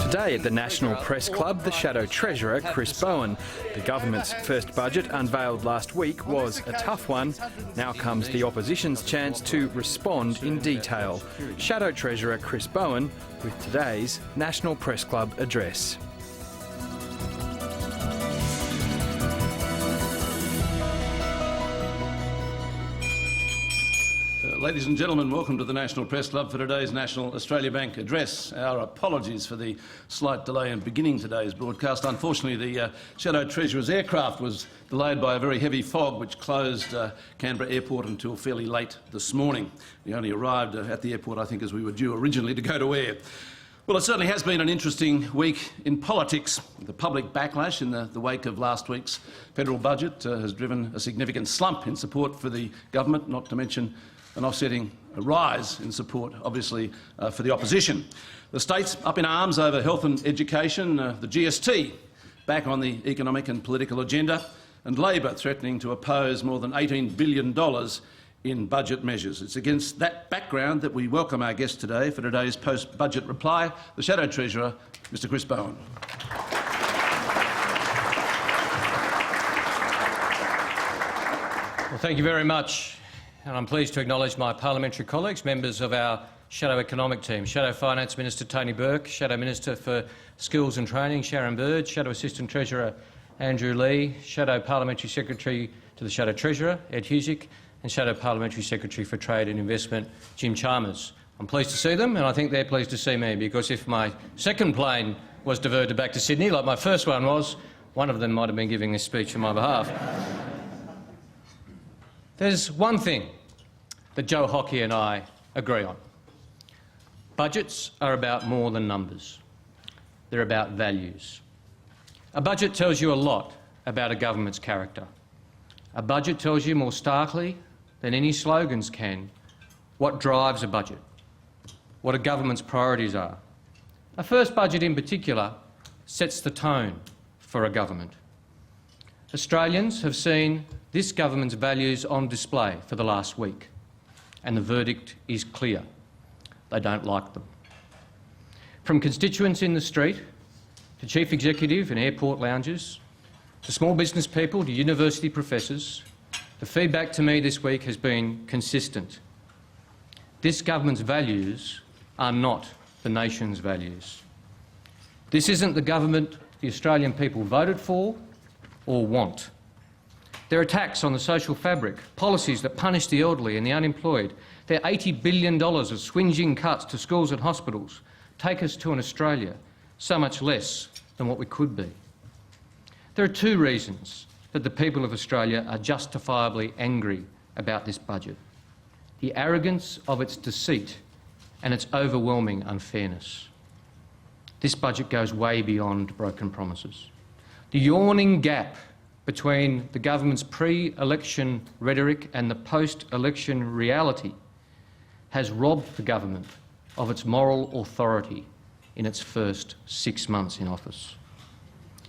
Today at the National Press Club, the Shadow Treasurer, Chris Bowen. The government's first budget, unveiled last week, was a tough one. Now comes the opposition's chance to respond in detail. Shadow Treasurer Chris Bowen with today's National Press Club address. Ladies and gentlemen, welcome to the National Press Club for today's National Australia Bank address. Our apologies for the slight delay in beginning today's broadcast. Unfortunately, the Shadow Treasurer's aircraft was delayed by a very heavy fog which closed Canberra Airport until fairly late this morning. We only arrived at the airport, I think, as we were due originally to go to air. Well, it certainly has been an interesting week in politics. The public backlash in the wake of last week's federal budget has driven a significant slump in support for the government, not to mention an offsetting rise in support, obviously, for the opposition. The state's up in arms over health and education, the GST back on the economic and political agenda, and Labor threatening to oppose more than $18 billion in budget measures. It's against that background that we welcome our guest today for today's post-budget reply, the Shadow Treasurer, Mr. Chris Bowen. Well, thank you very much. And I'm pleased to acknowledge my parliamentary colleagues, members of our Shadow Economic team, Shadow Finance Minister Tony Burke, Shadow Minister for Skills and Training Sharon Bird, Shadow Assistant Treasurer Andrew Lee, Shadow Parliamentary Secretary to the Shadow Treasurer Ed Husick, and Shadow Parliamentary Secretary for Trade and Investment Jim Chalmers. I'm pleased to see them, and I think they're pleased to see me, because if my second plane was diverted back to Sydney, like my first one was, one of them might have been giving this speech on my behalf. There's one thing that Joe Hockey and I agree on. Budgets are about more than numbers. They're about values. A budget tells you a lot about a government's character. A budget tells you more starkly than any slogans can what drives a budget, what a government's priorities are. A first budget in particular sets the tone for a government. Australians have seen this government's values on display for the last week, and the verdict is clear. They don't like them. From constituents in the street, to chief executive in airport lounges, to small business people, to university professors, the feedback to me this week has been consistent. This government's values are not the nation's values. This isn't the government the Australian people voted for or want. Their attacks on the social fabric, policies that punish the elderly and the unemployed, their $80 billion of swingeing cuts to schools and hospitals take us to an Australia so much less than what we could be. There are two reasons that the people of Australia are justifiably angry about this budget: the arrogance of its deceit and its overwhelming unfairness. This budget goes way beyond broken promises. The yawning gap between the government's pre-election rhetoric and the post-election reality has robbed the government of its moral authority in its first 6 months in office.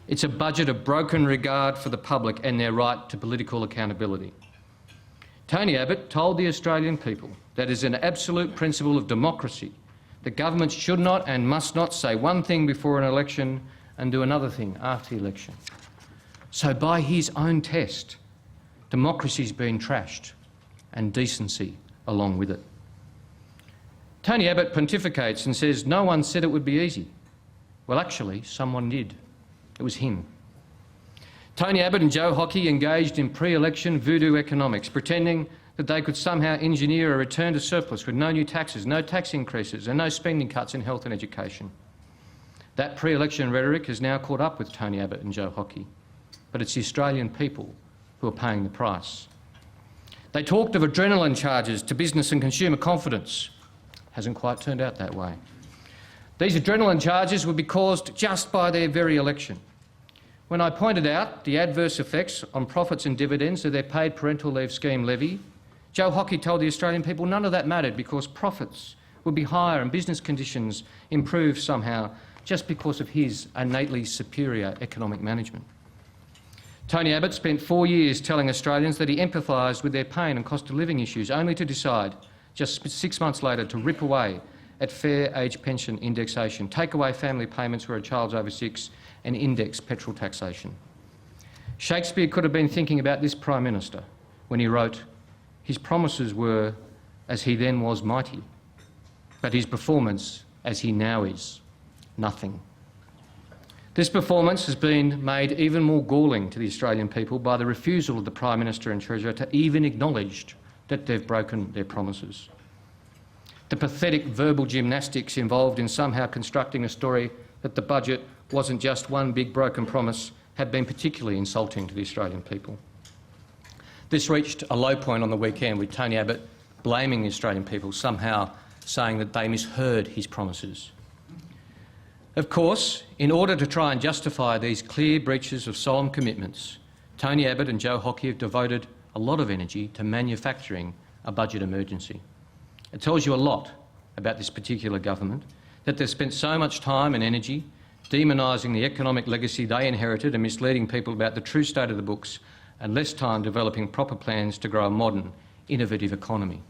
It's a budget of broken regard for the public and their right to political accountability. Tony Abbott told the Australian people that as an absolute principle of democracy, that governments should not and must not say one thing before an election and do another thing after the election. So by his own test, democracy's been trashed, and decency along with it. Tony Abbott pontificates and says no one said it would be easy. Well, actually, someone did. It was him. Tony Abbott and Joe Hockey engaged in pre-election voodoo economics, pretending that they could somehow engineer a return to surplus with no new taxes, no tax increases and no spending cuts in health and education. That pre-election rhetoric has now caught up with Tony Abbott and Joe Hockey. But it's the Australian people who are paying the price. They talked of adrenaline charges to business and consumer confidence. Hasn't quite turned out that way. These adrenaline charges would be caused just by their very election. When I pointed out the adverse effects on profits and dividends of their paid parental leave scheme levy, Joe Hockey told the Australian people none of that mattered because profits would be higher and business conditions improved somehow just because of his innately superior economic management. Tony Abbott spent 4 years telling Australians that he empathised with their pain and cost of living issues, only to decide just 6 months later to rip away at fair age pension indexation, take away family payments where a child's over 6 and index petrol taxation. Shakespeare could have been thinking about this Prime Minister when he wrote, "His promises were as he then was mighty, but his performance as he now is, nothing." This performance has been made even more galling to the Australian people by the refusal of the Prime Minister and Treasurer to even acknowledge that they've broken their promises. The pathetic verbal gymnastics involved in somehow constructing a story that the budget wasn't just one big broken promise have been particularly insulting to the Australian people. This reached a low point on the weekend with Tony Abbott blaming the Australian people, somehow saying that they misheard his promises. Of course, in order to try and justify these clear breaches of solemn commitments, Tony Abbott and Joe Hockey have devoted a lot of energy to manufacturing a budget emergency. It tells you a lot about this particular government, that they've spent so much time and energy demonising the economic legacy they inherited and misleading people about the true state of the books, and less time developing proper plans to grow a modern, innovative economy.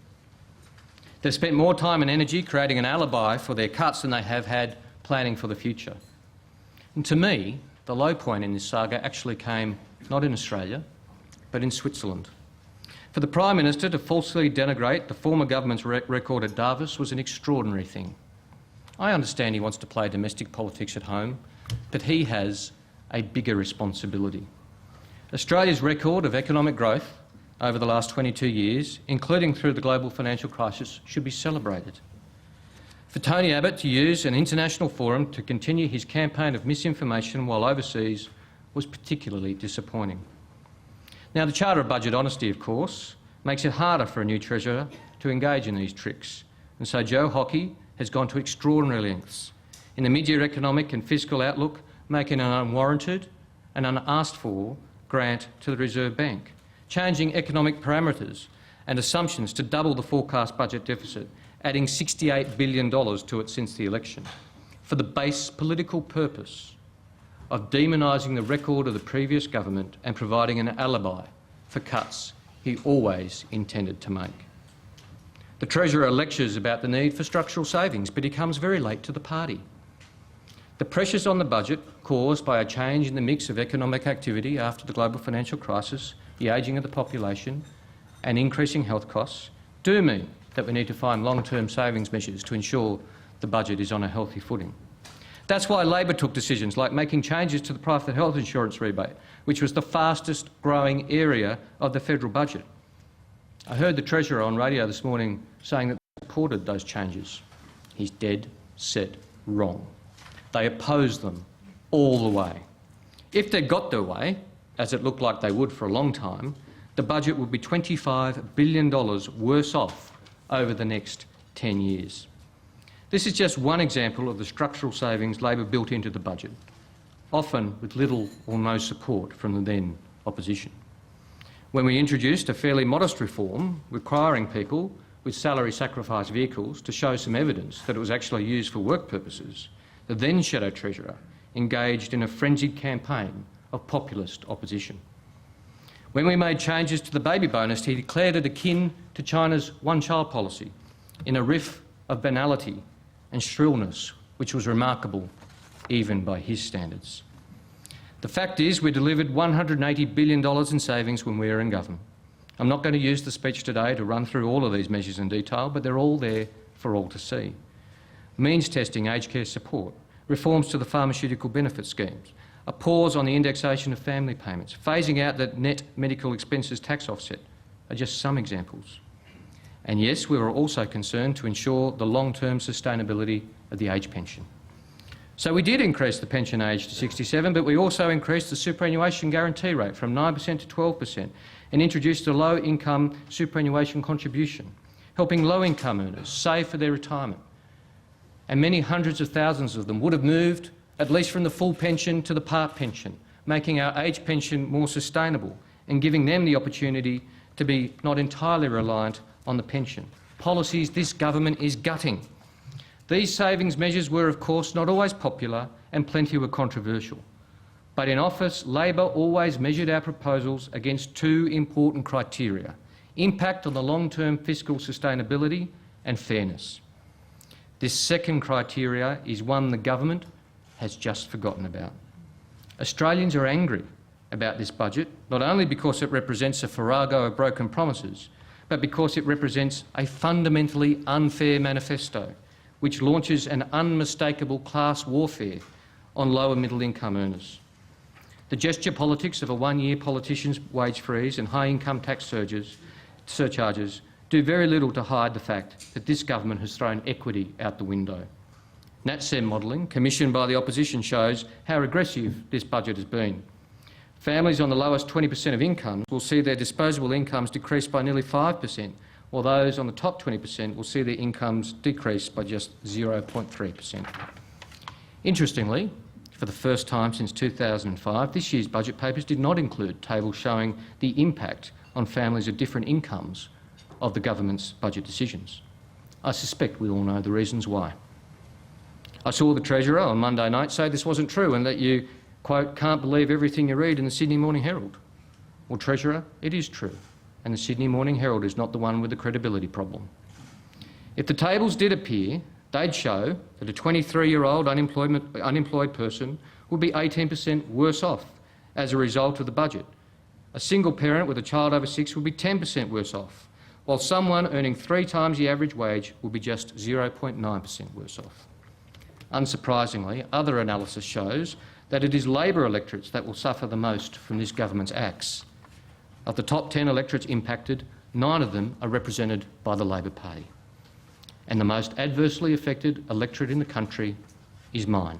They've spent more time and energy creating an alibi for their cuts than they have had planning for the future. And to me, the low point in this saga actually came not in Australia, but in Switzerland. For the Prime Minister to falsely denigrate the former government's record at Davos was an extraordinary thing. I understand he wants to play domestic politics at home, but he has a bigger responsibility. Australia's record of economic growth over the last 22 years, including through the global financial crisis, should be celebrated. For Tony Abbott to use an international forum to continue his campaign of misinformation while overseas was particularly disappointing. Now, the Charter of Budget Honesty, of course, makes it harder for a new Treasurer to engage in these tricks, and so Joe Hockey has gone to extraordinary lengths in the mid-year economic and fiscal outlook, making an unwarranted and unasked for grant to the Reserve Bank, changing economic parameters and assumptions to double the forecast budget deficit, adding $68 billion to it since the election, for the base political purpose of demonising the record of the previous government and providing an alibi for cuts he always intended to make. The Treasurer lectures about the need for structural savings, but he comes very late to the party. The pressures on the budget caused by a change in the mix of economic activity after the global financial crisis, the ageing of the population and increasing health costs do mean that we need to find long-term savings measures to ensure the budget is on a healthy footing. That's why Labor took decisions like making changes to the private health insurance rebate, which was the fastest growing area of the federal budget. I heard the Treasurer on radio this morning saying that they supported those changes. He's dead set wrong. They opposed them all the way. If they got their way, as it looked like they would for a long time, the budget would be $25 billion worse off over the next 10 years. This is just one example of the structural savings Labor built into the budget, often with little or no support from the then opposition. When we introduced a fairly modest reform requiring people with salary sacrifice vehicles to show some evidence that it was actually used for work purposes, the then Shadow Treasurer engaged in a frenzied campaign of populist opposition. When we made changes to the baby bonus, he declared it akin to China's one-child policy in a riff of banality and shrillness, which was remarkable even by his standards. The fact is, we delivered $180 billion in savings when we were in government. I'm not going to use the speech today to run through all of these measures in detail, but they're all there for all to see. Means testing aged care support, reforms to the pharmaceutical benefit schemes, a pause on the indexation of family payments, phasing out the net medical expenses tax offset are just some examples. And yes, we were also concerned to ensure the long-term sustainability of the age pension. So we did increase the pension age to 67, but we also increased the superannuation guarantee rate from 9% to 12% and introduced a low-income superannuation contribution, helping low-income earners save for their retirement. And many hundreds of thousands of them would have moved at least from the full pension to the part pension, making our age pension more sustainable and giving them the opportunity to be not entirely reliant on the pension. Policies this government is gutting. These savings measures were, of course, not always popular and plenty were controversial. But in office, Labor always measured our proposals against two important criteria: impact on the long-term fiscal sustainability and fairness. This second criteria is one the government has just forgotten about. Australians are angry about this budget, not only because it represents a farrago of broken promises, but because it represents a fundamentally unfair manifesto which launches an unmistakable class warfare on lower middle income earners. The gesture politics of a one-year politician's wage freeze and high income tax surcharges do very little to hide the fact that this government has thrown equity out the window. NatSem modelling, commissioned by the opposition, shows how regressive this budget has been. Families on the lowest 20% of income will see their disposable incomes decrease by nearly 5%, while those on the top 20% will see their incomes decrease by just 0.3%. Interestingly, for the first time since 2005, this year's budget papers did not include tables showing the impact on families of different incomes of the government's budget decisions. I suspect we all know the reasons why. I saw the Treasurer on Monday night say this wasn't true and that you, quote, can't believe everything you read in the Sydney Morning Herald. Well, Treasurer, it is true, and the Sydney Morning Herald is not the one with the credibility problem. If the tables did appear, they'd show that a 23-year-old unemployed person would be 18% worse off as a result of the budget. A single parent with a child over 6 would be 10% worse off, while someone earning 3 times the average wage will be just 0.9% worse off. Unsurprisingly, other analysis shows that it is Labor electorates that will suffer the most from this government's acts. Of the top 10 electorates impacted, 9 of them are represented by the Labor Party. And the most adversely affected electorate in the country is mine.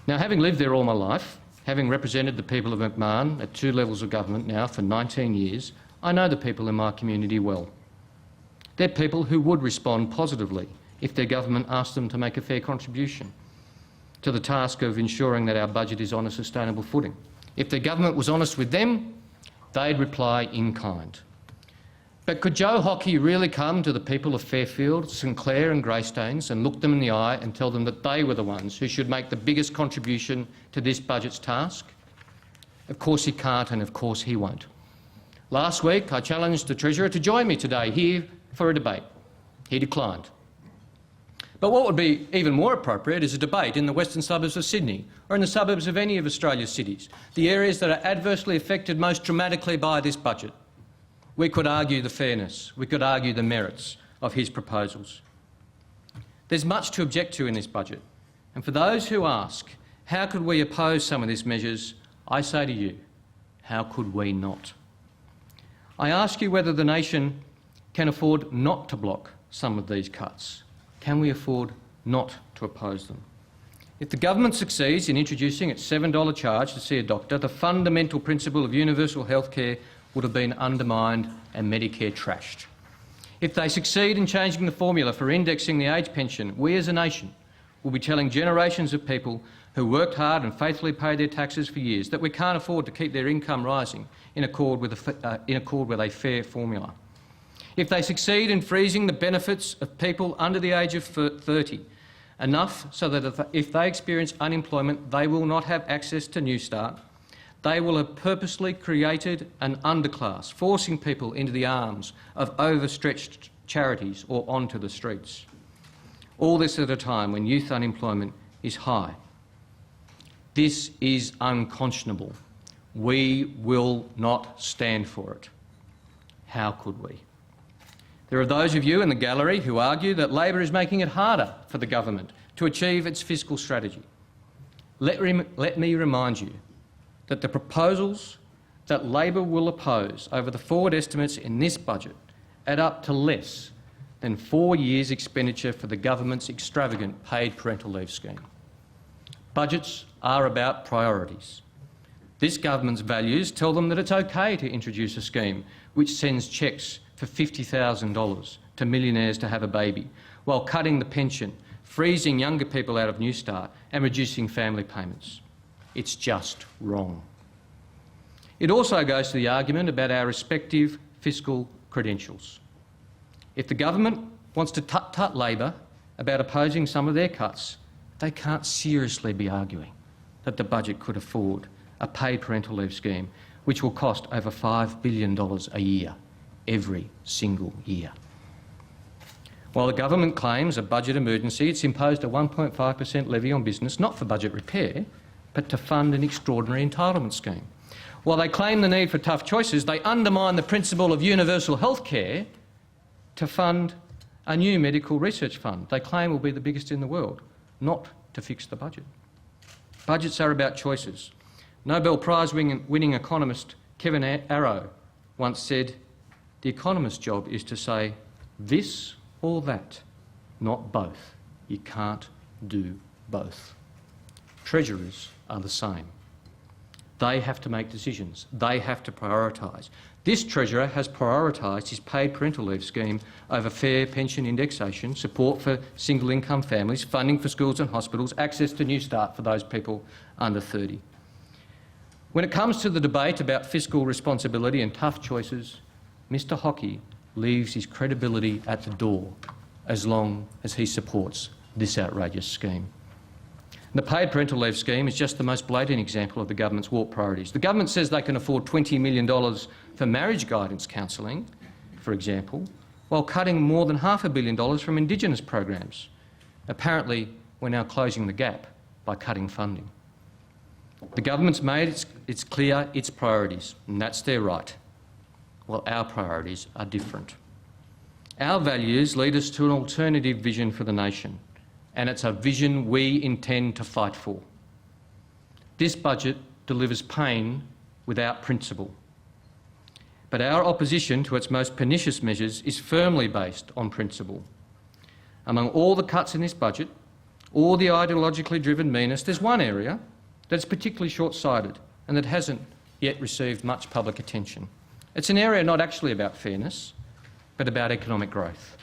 Now, having lived there all my life, having represented the people of McMahon at 2 levels of government now for 19 years, I know the people in my community well. They're people who would respond positively if their government asked them to make a fair contribution to the task of ensuring that our budget is on a sustainable footing. If their government was honest with them, they'd reply in kind. But could Joe Hockey really come to the people of Fairfield, St Clair and Greystanes and look them in the eye and tell them that they were the ones who should make the biggest contribution to this budget's task? Of course he can't, and of course he won't. Last week I challenged the Treasurer to join me today here for a debate. He declined. But what would be even more appropriate is a debate in the western suburbs of Sydney or in the suburbs of any of Australia's cities, the areas that are adversely affected most dramatically by this budget. We could argue the fairness, we could argue the merits of his proposals. There's much to object to in this budget, and for those who ask, how could we oppose some of these measures, I say to you, how could we not? I ask you whether the nation can afford not to block some of these cuts. Can we afford not to oppose them? If the government succeeds in introducing its $7 charge to see a doctor, the fundamental principle of universal health care would have been undermined and Medicare trashed. If they succeed in changing the formula for indexing the age pension, we as a nation will be telling generations of people who worked hard and faithfully paid their taxes for years that we can't afford to keep their income rising in accord with a fair formula. If they succeed in freezing the benefits of people under the age of 30, enough so that if they experience unemployment, they will not have access to Newstart, they will have purposely created an underclass, forcing people into the arms of overstretched charities or onto the streets. All this at a time when youth unemployment is high. This is unconscionable. We will not stand for it. How could we? There are those of you in the gallery who argue that Labor is making it harder for the government to achieve its fiscal strategy. Let me remind you that the proposals that Labor will oppose over the forward estimates in this budget add up to less than 4 years' expenditure for the government's extravagant paid parental leave scheme. Budgets are about priorities. This government's values tell them that it's okay to introduce a scheme which sends cheques for $50,000 to millionaires to have a baby, while cutting the pension, freezing younger people out of Newstart and reducing family payments. It's just wrong. It also goes to the argument about our respective fiscal credentials. If the government wants to tut-tut Labor about opposing some of their cuts, they can't seriously be arguing that the budget could afford a paid parental leave scheme which will cost over $5 billion a year, every single year. While the government claims a budget emergency, it's imposed a 1.5% levy on business, not for budget repair, but to fund an extraordinary entitlement scheme. While they claim the need for tough choices, they undermine the principle of universal health care to fund a new medical research fund they claim will be the biggest in the world, not to fix the budget. Budgets are about choices. Nobel Prize-winning economist Kevin Arrow once said, "The economist's job is to say this or that, not both. You can't do both." Treasurers are the same. They have to make decisions. They have to prioritise. This Treasurer has prioritised his paid parental leave scheme over fair pension indexation, support for single-income families, funding for schools and hospitals, access to New Start for those people under 30. When it comes to the debate about fiscal responsibility and tough choices, Mr Hockey leaves his credibility at the door as long as he supports this outrageous scheme. The paid parental leave scheme is just the most blatant example of the government's warped priorities. The government says they can afford $20 million for marriage guidance counselling, for example, while cutting more than $500 million from Indigenous programs. Apparently, we're now closing the gap by cutting funding. The government's made its clear its priorities, and that's their right. Well, our priorities are different. Our values lead us to an alternative vision for the nation, and it's a vision we intend to fight for. This budget delivers pain without principle. But our opposition to its most pernicious measures is firmly based on principle. Among all the cuts in this budget, all the ideologically driven meanness, there's one area that's particularly short-sighted and that hasn't yet received much public attention. It's an area not actually about fairness, but about economic growth.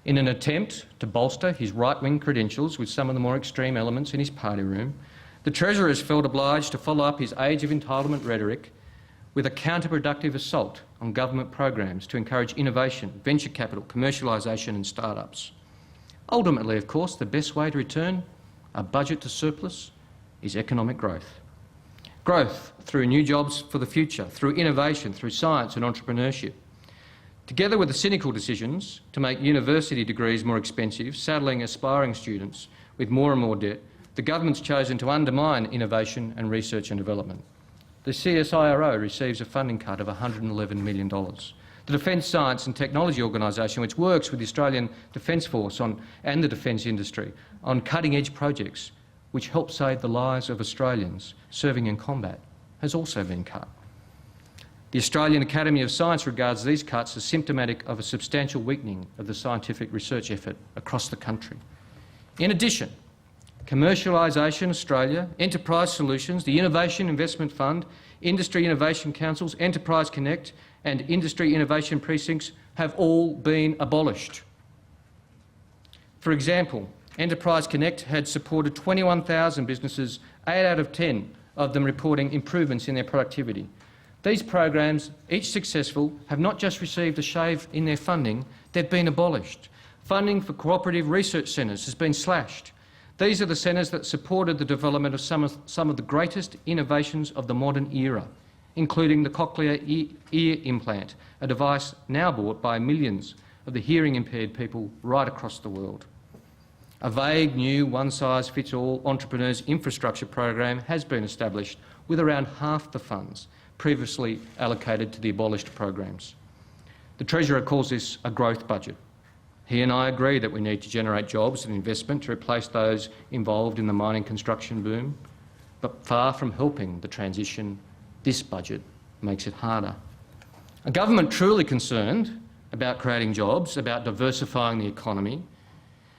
In an attempt to bolster his right-wing credentials with some of the more extreme elements in his party room, the Treasurer has felt obliged to follow up his age of entitlement rhetoric with a counterproductive assault on government programs to encourage innovation, venture capital, commercialisation and start-ups. Ultimately, of course, the best way to return a budget to surplus is economic growth. Growth through new jobs for the future, through innovation, through science and entrepreneurship. Together with the cynical decisions to make university degrees more expensive, saddling aspiring students with more and more debt, the government's chosen to undermine innovation and research and development. The CSIRO receives a funding cut of $111 million. The Defence Science and Technology Organisation, which works with the Australian Defence Force and the defence industry on cutting-edge projects which help save the lives of Australians serving in combat, has also been cut. The Australian Academy of Science regards these cuts as symptomatic of a substantial weakening of the scientific research effort across the country. In addition, Commercialisation Australia, Enterprise Solutions, the Innovation Investment Fund, Industry Innovation Councils, Enterprise Connect and Industry Innovation Precincts have all been abolished. For example, Enterprise Connect had supported 21,000 businesses, 8 out of 10 of them reporting improvements in their productivity. These programs, each successful, have not just received a shave in their funding, they've been abolished. Funding for cooperative research centres has been slashed. These are the centres that supported the development of some of the greatest innovations of the modern era, including the cochlear ear implant, a device now bought by millions of the hearing-impaired people right across the world. A vague new one-size-fits-all entrepreneurs infrastructure program has been established with around half the funds previously allocated to the abolished programs. The Treasurer calls this a growth budget. He and I agree that we need to generate jobs and investment to replace those involved in the mining construction boom, but far from helping the transition, this budget makes it harder. A government truly concerned about creating jobs, about diversifying the economy,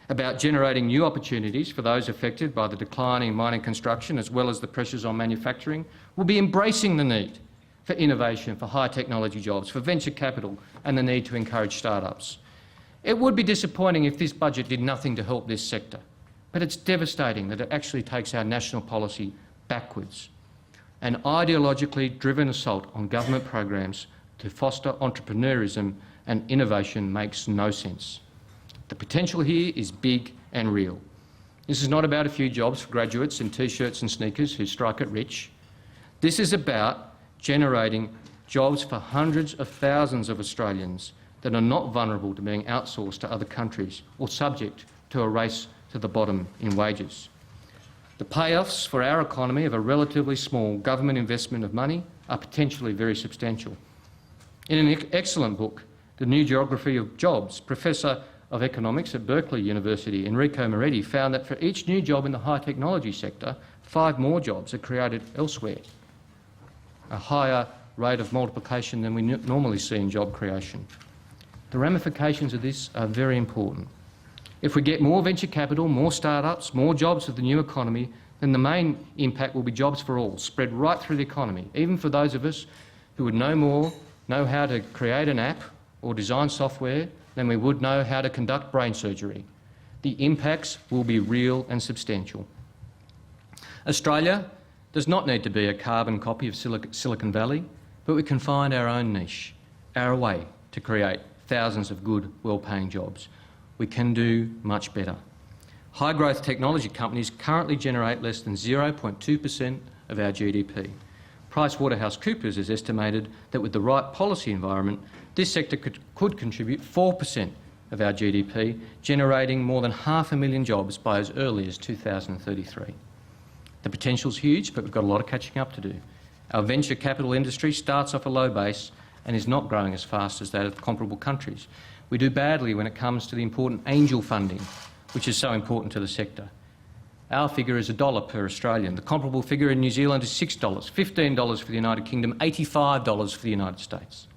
about generating new opportunities for those affected by the decline in mining construction as well as the pressures on manufacturing, will be embracing the need for innovation, for high technology jobs, for venture capital and the need to encourage start-ups. It would be disappointing if this budget did nothing to help this sector, but it's devastating that it actually takes our national policy backwards. An ideologically driven assault on government programs to foster entrepreneurism and innovation makes no sense. The potential here is big and real. This is not about a few jobs for graduates in T-shirts and sneakers who strike it rich. This is about generating jobs for hundreds of thousands of Australians that are not vulnerable to being outsourced to other countries or subject to a race to the bottom in wages. The payoffs for our economy of a relatively small government investment of money are potentially very substantial. In an excellent book, The New Geography of Jobs, Professor of Economics at Berkeley University, Enrico Moretti, found that for each new job in the high technology sector, 5 more jobs are created elsewhere, a higher rate of multiplication than we normally see in job creation. The ramifications of this are very important. If we get more venture capital, more startups, more jobs for the new economy, then the main impact will be jobs for all, spread right through the economy, even for those of us who would know how to create an app or design software than we would know how to conduct brain surgery. The impacts will be real and substantial. Australia does not need to be a carbon copy of Silicon Valley, but we can find our own niche, our way to create thousands of good, well-paying jobs. We can do much better. High-growth technology companies currently generate less than 0.2% of our GDP. PricewaterhouseCoopers has estimated that with the right policy environment, this sector could contribute 4% of our GDP, generating more than 500,000 jobs by as early as 2033. The potential's huge, but we've got a lot of catching up to do. Our venture capital industry starts off a low base and is not growing as fast as that of comparable countries. We do badly when it comes to the important angel funding, which is so important to the sector. Our figure is $1 per Australian. The comparable figure in New Zealand is $6, $15 for the United Kingdom, $85 for the United States.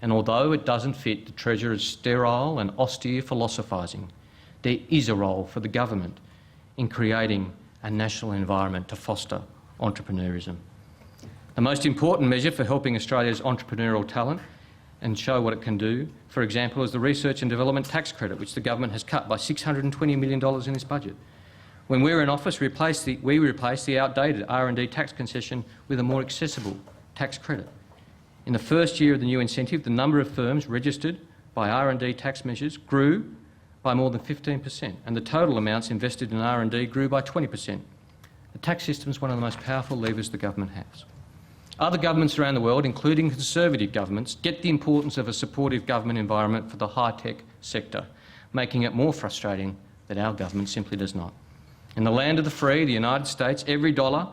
And although it doesn't fit the Treasurer's sterile and austere philosophising, there is a role for the government in creating a national environment to foster entrepreneurism. The most important measure for helping Australia's entrepreneurial talent and show what it can do, for example, is the Research and Development Tax Credit, which the government has cut by $620 million in this budget. When we were in office, we replaced the outdated R&D tax concession with a more accessible tax credit. In the first year of the new incentive, the number of firms registered by R&D tax measures grew by more than 15%, and the total amounts invested in R&D grew by 20%. The tax system is one of the most powerful levers the government has. Other governments around the world, including conservative governments, get the importance of a supportive government environment for the high-tech sector, making it more frustrating that our government simply does not. In the land of the free, the United States, every dollar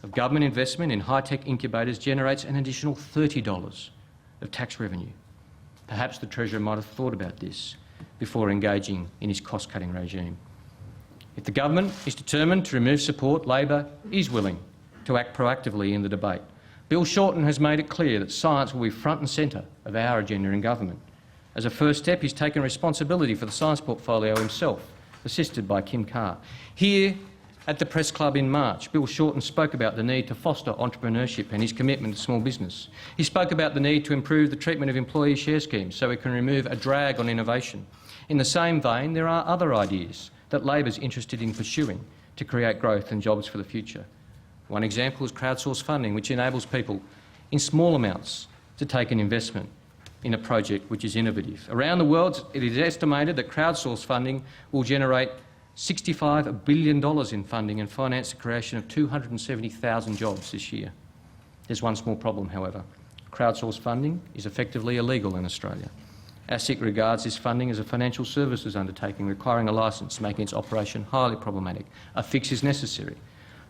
of government investment in high-tech incubators generates an additional $30 of tax revenue. Perhaps the Treasurer might have thought about this before engaging in his cost-cutting regime. If the government is determined to remove support, Labor is willing to act proactively in the debate. Bill Shorten has made it clear that science will be front and centre of our agenda in government. As a first step, he's taken responsibility for the science portfolio himself, assisted by Kim Carr. Here at the Press Club in March, Bill Shorten spoke about the need to foster entrepreneurship and his commitment to small business. He spoke about the need to improve the treatment of employee share schemes so we can remove a drag on innovation. In the same vein, there are other ideas that Labor's interested in pursuing to create growth and jobs for the future. One example is crowdsourced funding, which enables people in small amounts to take an investment in a project which is innovative. Around the world, it is estimated that crowdsourced funding will generate $65 billion in funding and finance the creation of 270,000 jobs this year. There's one small problem, however. Crowdsourced funding is effectively illegal in Australia. ASIC regards this funding as a financial services undertaking requiring a licence, making its operation highly problematic. A fix is necessary.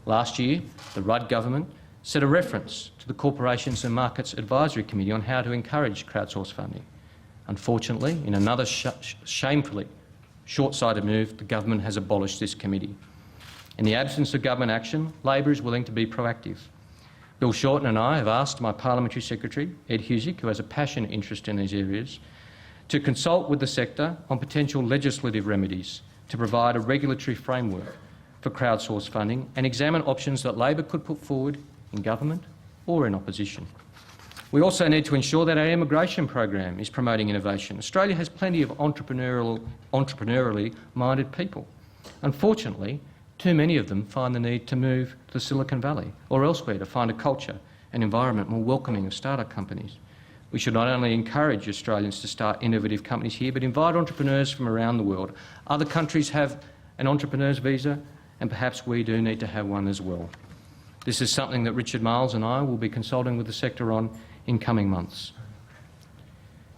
Last year, the Rudd government set a reference to the Corporations and Markets Advisory Committee on how to encourage crowdsourced funding. Unfortunately, in another shamefully short-sighted move, the government has abolished this committee. In the absence of government action, Labor is willing to be proactive. Bill Shorten and I have asked my Parliamentary Secretary, Ed Husick, who has a passionate interest in these areas, to consult with the sector on potential legislative remedies to provide a regulatory framework for crowdsourced funding and examine options that Labor could put forward in government or in opposition. We also need to ensure that our immigration program is promoting innovation. Australia has plenty of entrepreneurially minded people. Unfortunately, too many of them find the need to move to Silicon Valley or elsewhere to find a culture and environment more welcoming of startup companies. We should not only encourage Australians to start innovative companies here, but invite entrepreneurs from around the world. Other countries have an entrepreneur's visa, and perhaps we do need to have one as well. This is something that Richard Miles and I will be consulting with the sector on in coming months.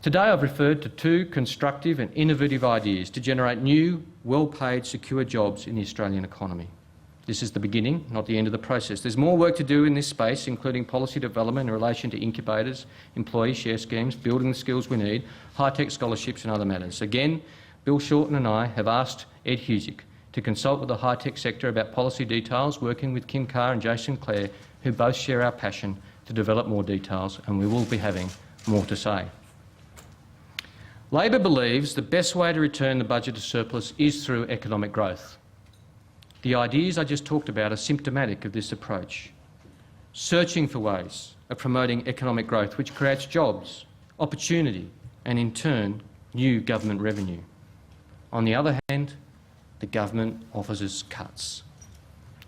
Today I've referred to two constructive and innovative ideas to generate new, well-paid, secure jobs in the Australian economy. This is the beginning, not the end of the process. There's more work to do in this space, including policy development in relation to incubators, employee share schemes, building the skills we need, high-tech scholarships and other matters. Again, Bill Shorten and I have asked Ed Husick to consult with the high-tech sector about policy details, working with Kim Carr and Jason Clare, who both share our passion to develop more details, and we will be having more to say. Labor believes the best way to return the budget to surplus is through economic growth. The ideas I just talked about are symptomatic of this approach, searching for ways of promoting economic growth which creates jobs, opportunity and, in turn, new government revenue. On the other hand, the government offers us cuts.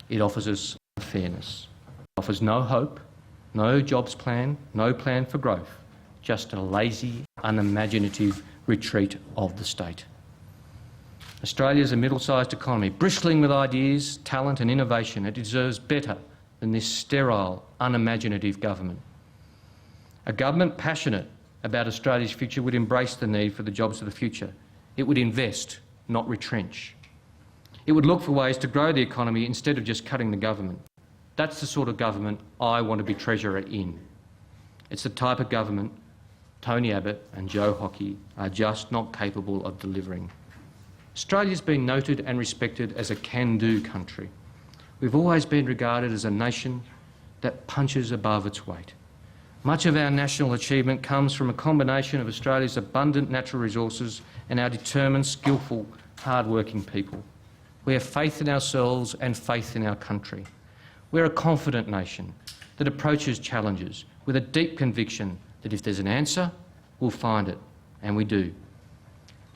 It offers us unfairness. It offers no hope, no jobs plan, no plan for growth, just a lazy, unimaginative retreat of the state. Australia is a middle-sized economy, bristling with ideas, talent and innovation. It deserves better than this sterile, unimaginative government. A government passionate about Australia's future would embrace the need for the jobs of the future. It would invest, not retrench. It would look for ways to grow the economy instead of just cutting the government. That's the sort of government I want to be Treasurer in. It's the type of government Tony Abbott and Joe Hockey are just not capable of delivering. Australia's been noted and respected as a can-do country. We've always been regarded as a nation that punches above its weight. Much of our national achievement comes from a combination of Australia's abundant natural resources and our determined, skillful, hard-working people. We have faith in ourselves and faith in our country. We're a confident nation that approaches challenges with a deep conviction that if there's an answer, we'll find it, and we do.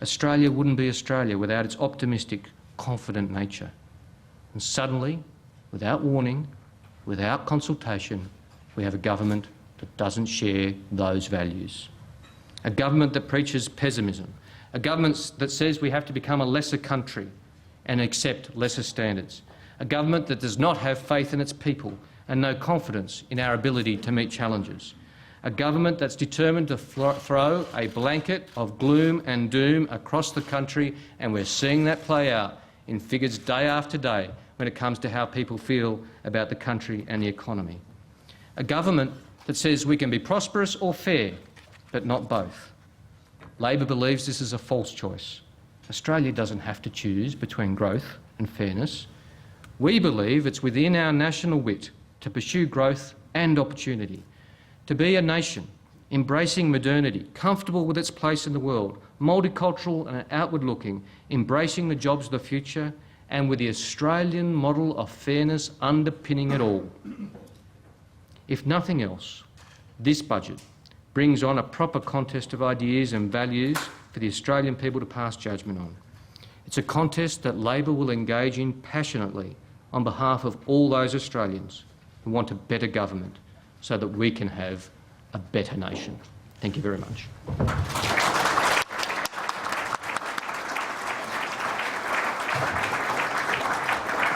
Australia wouldn't be Australia without its optimistic, confident nature. And suddenly, without warning, without consultation, we have a government that doesn't share those values. A government that preaches pessimism. A government that says we have to become a lesser country and accept lesser standards. A government that does not have faith in its people and no confidence in our ability to meet challenges. A government that's determined to throw a blanket of gloom and doom across the country, and we're seeing that play out in figures day after day when it comes to how people feel about the country and the economy. A government that says we can be prosperous or fair, but not both. Labor believes this is a false choice. Australia doesn't have to choose between growth and fairness. We believe it's within our national wit to pursue growth and opportunity, to be a nation embracing modernity, comfortable with its place in the world, multicultural and outward-looking, embracing the jobs of the future, and with the Australian model of fairness underpinning it all. If nothing else, this budget brings on a proper contest of ideas and values for the Australian people to pass judgment on. It's a contest that Labor will engage in passionately on behalf of all those Australians who want a better government, so that we can have a better nation. Thank you very much.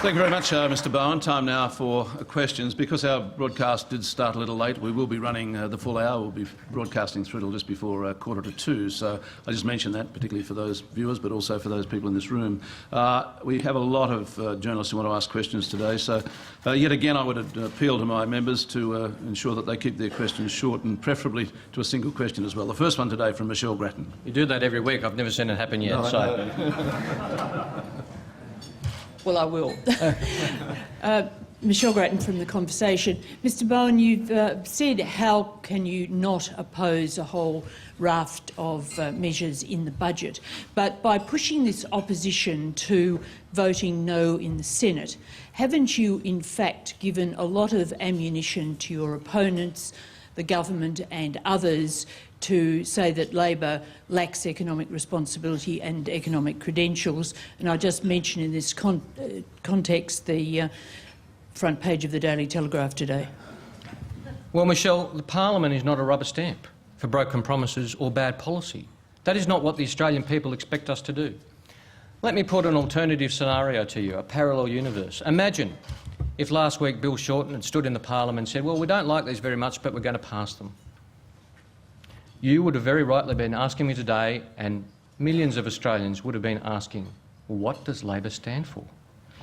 Thank you very much, Mr Bowen. Time now for questions. Because our broadcast did start a little late, we will be running the full hour. We'll be broadcasting through till just before 1:45. So I just mentioned that, particularly for those viewers, but also for those people in this room. We have a lot of journalists who want to ask questions today. So yet again, I would appeal to my members to ensure that they keep their questions short and preferably to a single question as well. The first one today from Michelle Grattan. You do that every week. I've never seen it happen yet. Well, I will. Michelle Grattan from The Conversation. Mr Bowen, you've said how can you not oppose a whole raft of measures in the budget, but by pushing this opposition to voting no in the Senate, haven't you in fact given a lot of ammunition to your opponents, the government and others, to say that Labor lacks economic responsibility and economic credentials? And I just mention in this context the front page of the Daily Telegraph today. Well, Michelle, the Parliament is not a rubber stamp for broken promises or bad policy. That is not what the Australian people expect us to do. Let me put an alternative scenario to you, a parallel universe. Imagine if last week Bill Shorten had stood in the Parliament and said, well, we don't like these very much, but we're going to pass them. You would have very rightly been asking me today, and millions of Australians would have been asking, well, what does Labor stand for?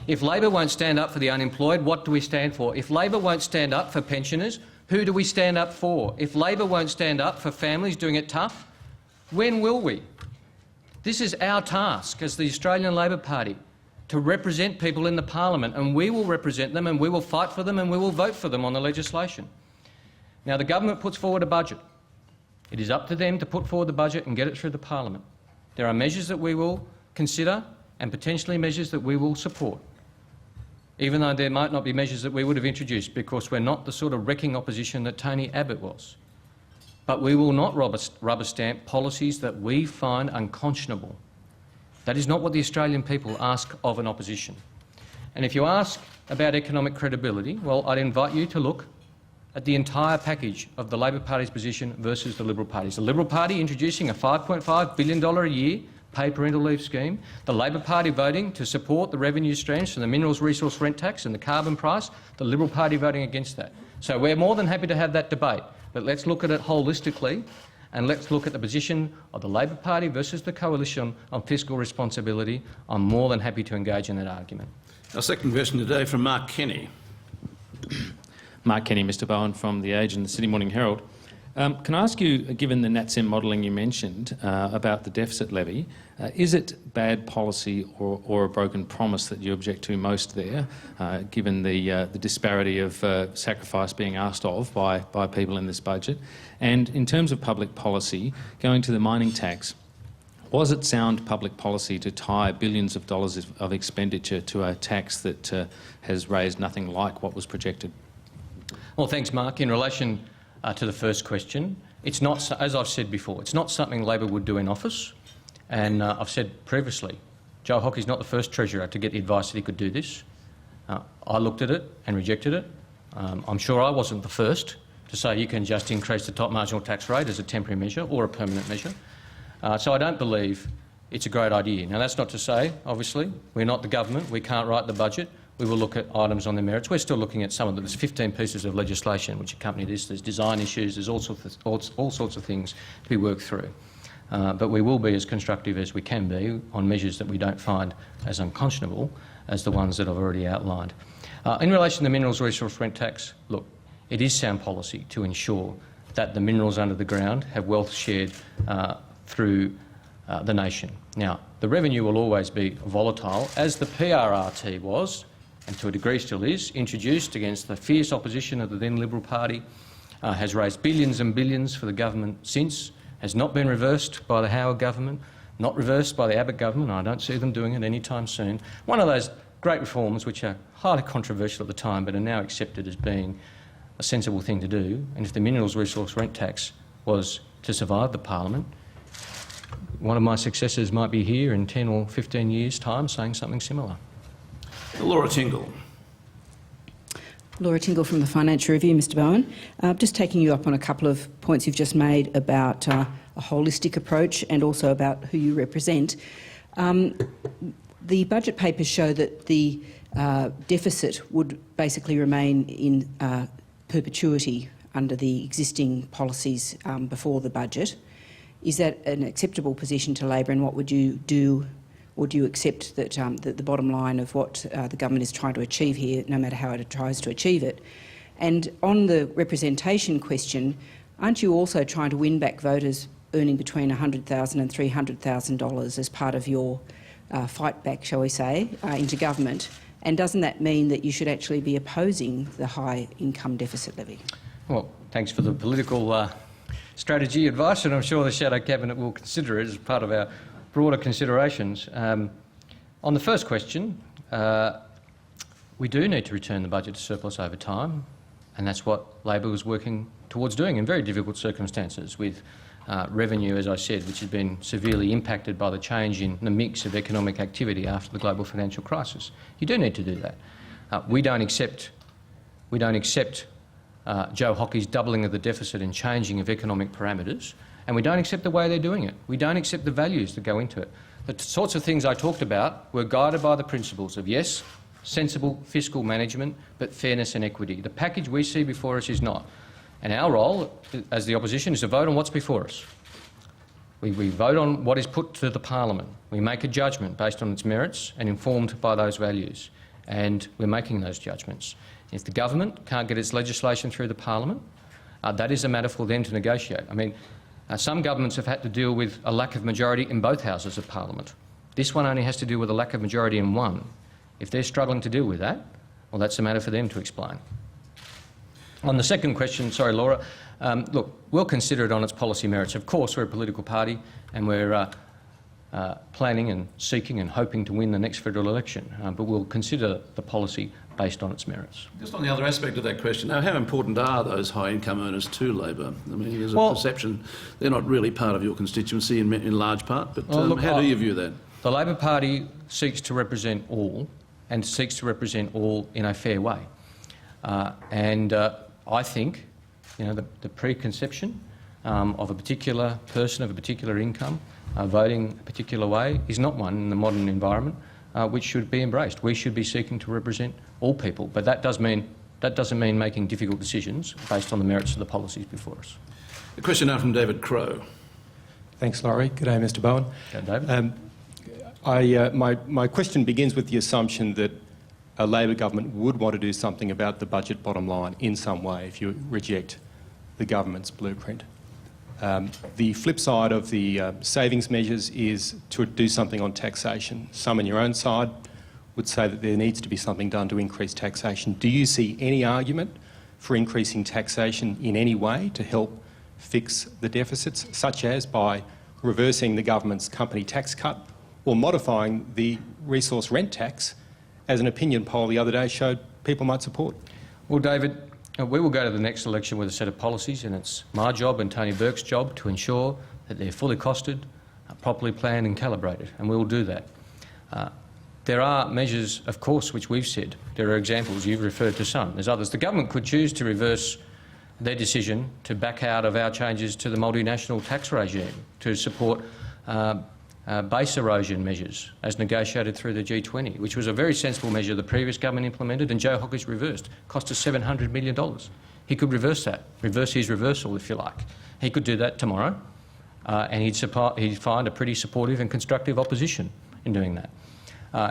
If Labor won't stand up for the unemployed, what do we stand for? If Labor won't stand up for pensioners, who do we stand up for? If Labor won't stand up for families doing it tough, when will we? This is our task as the Australian Labor Party, to represent people in the parliament, and we will represent them and we will fight for them and we will vote for them on the legislation. Now, the government puts forward a budget. It is up to them to put forward the budget and get it through the parliament. There are measures that we will consider and potentially measures that we will support, even though there might not be measures that we would have introduced, because we're not the sort of wrecking opposition that Tony Abbott was. But we will not rubber stamp policies that we find unconscionable. That is not what the Australian people ask of an opposition. And if you ask about economic credibility, well, I'd invite you to look at the entire package of the Labor Party's position versus the Liberal Party's. The Liberal Party introducing a $5.5 billion a year paid parental leave scheme, the Labor Party voting to support the revenue streams from the minerals resource rent tax and the carbon price, the Liberal Party voting against that. So we're more than happy to have that debate, but let's look at it holistically and let's look at the position of the Labor Party versus the coalition on fiscal responsibility. I'm more than happy to engage in that argument. Our second question today from Mark Kenny. Mark Kenny, Mr Bowen, from The Age and the Sydney Morning Herald. Can I ask you, given the NatSem modelling you mentioned about the deficit levy, is it bad policy or a broken promise that you object to most there, given the disparity of sacrifice being asked of by people in this budget? And in terms of public policy, going to the mining tax, was it sound public policy to tie billions of dollars of expenditure to a tax that has raised nothing like what was projected? Well, thanks, Mark. In relation to the first question, it's not, as I've said before, it's not something Labor would do in office. And I've said previously, Joe Hockey's not the first Treasurer to get the advice that he could do this. I looked at it and rejected it. I'm sure I wasn't the first to say you can just increase the top marginal tax rate as a temporary measure or a permanent measure. So I don't believe it's a great idea. Now, that's not to say, obviously, we're not the government, we can't write the budget. We will look at items on their merits. We're still looking at some of them. There's 15 pieces of legislation which accompany this. There's design issues, there's all sorts of things to be worked through. But we will be as constructive as we can be on measures that we don't find as unconscionable as the ones that I've already outlined. In relation to the minerals resource rent tax, look, it is sound policy to ensure that the minerals under the ground have wealth shared through the nation. Now, the revenue will always be volatile, as the PRRT was, and to a degree still is, introduced against the fierce opposition of the then Liberal Party, has raised billions and billions for the government since, has not been reversed by the Howard government, not reversed by the Abbott government. I don't see them doing it anytime soon. One of those great reforms which are highly controversial at the time but are now accepted as being a sensible thing to do, and if the minerals resource rent tax was to survive the parliament, one of my successors might be here in 10 or 15 years' time saying something similar. Laura Tingle. Laura Tingle from the Financial Review, Mr Bowen. Just taking you up on a couple of points you've just made about a holistic approach and also about who you represent. The budget papers show that the deficit would basically remain in perpetuity under the existing policies before the budget. Is that an acceptable position to Labor, and what would you do, or do you accept that the bottom line of what the government is trying to achieve here, no matter how it tries to achieve it? And on the representation question, aren't you also trying to win back voters earning between $100,000 and $300,000 as part of your fight back, shall we say, into government? And doesn't that mean that you should actually be opposing the high income deficit levy? Well, thanks for the political strategy advice, and I'm sure the Shadow Cabinet will consider it as part of our broader considerations. On the first question, we do need to return the budget to surplus over time, and that's what Labor was working towards doing in very difficult circumstances, with revenue, as I said, which has been severely impacted by the change in the mix of economic activity after the global financial crisis. You do need to do that. We don't accept Joe Hockey's doubling of the deficit and changing of economic parameters, and we don't accept the way they're doing it. We don't accept the values that go into it. The sorts of things I talked about were guided by the principles of, yes, sensible fiscal management, but fairness and equity. The package we see before us is not. And our role as the opposition is to vote on what's before us. We vote on what is put to the parliament. We make a judgment based on its merits and informed by those values. And we're making those judgments. If the government can't get its legislation through the parliament, that is a matter for them to negotiate. I mean, some governments have had to deal with a lack of majority in both houses of parliament. This one only has to deal with a lack of majority in one. If they're struggling to deal with that, well, that's a matter for them to explain. On the second question, sorry, Laura, look, we'll consider it on its policy merits. Of course, we're a political party and we're planning and seeking and hoping to win the next federal election, but we'll consider the policy based on its merits. Just on the other aspect of that question, now, how important are those high-income earners to Labor? I mean, there's a perception they're not really part of your constituency in large part, but how do you view that? The Labor Party seeks to represent all and seeks to represent all in a fair way. I think, you know, the preconception of a particular person of a particular income voting a particular way is not one in the modern environment which should be embraced. We should be seeking to represent all people, but that doesn't mean making difficult decisions based on the merits of the policies before us. A question now from David Crowe. Thanks, Laurie. Good day, Mr. Bowen. Okay, David. My question begins with the assumption that a Labor government would want to do something about the budget bottom line in some way if you reject the government's blueprint. The flip side of the savings measures is to do something on taxation. Some on your own side would say that there needs to be something done to increase taxation. Do you see any argument for increasing taxation in any way to help fix the deficits, such as by reversing the government's company tax cut or modifying the resource rent tax, as an opinion poll the other day showed people might support? Well, David, we will go to the next election with a set of policies, and it's my job and Tony Burke's job to ensure that they're fully costed, properly planned and calibrated, and we will do that. There are measures, of course, which we've said. There are examples. You've referred to some. There's others. The government could choose to reverse their decision to back out of our changes to the multinational tax regime to support base erosion measures as negotiated through the G20, which was a very sensible measure the previous government implemented and Joe Hocker's reversed. Cost us $700 million. He could reverse that, reverse his reversal, if you like. He could do that tomorrow and he'd find a pretty supportive and constructive opposition in doing that.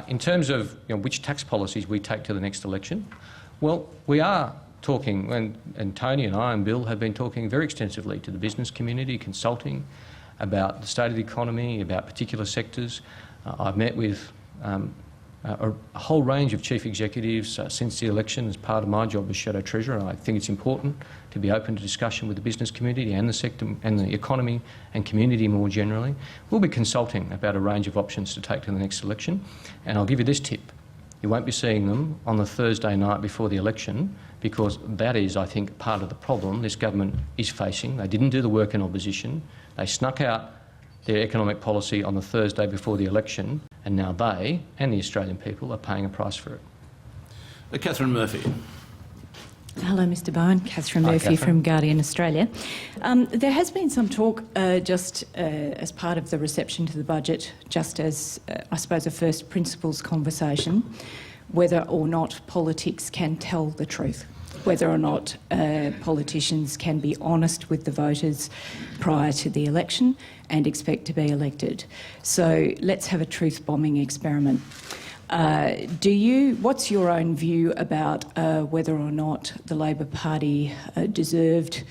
In terms of which tax policies we take to the next election, well, we are talking, and Tony and I and Bill have been talking very extensively to the business community, consulting about the state of the economy, about particular sectors. I've met with a whole range of chief executives since the election as part of my job as Shadow Treasurer. I think it's important to be open to discussion with the business community and the sector and the economy and community more generally. We'll be consulting about a range of options to take to the next election, and I'll give you this tip. You won't be seeing them on the Thursday night before the election, because that is, I think, part of the problem this government is facing. They didn't do the work in opposition. They snuck out their economic policy on the Thursday before the election, and now they and the Australian people are paying a price for it. Catherine Murphy. Hello, Mr. Bowen. Catherine Murphy from Guardian Australia. There has been some talk just as part of the reception to the budget, just as, I suppose, a first principles conversation, whether or not politics can tell the truth, whether or not politicians can be honest with the voters prior to the election and expect to be elected. So let's have a truth-bombing experiment. What's your own view about whether or not the Labor Party deserved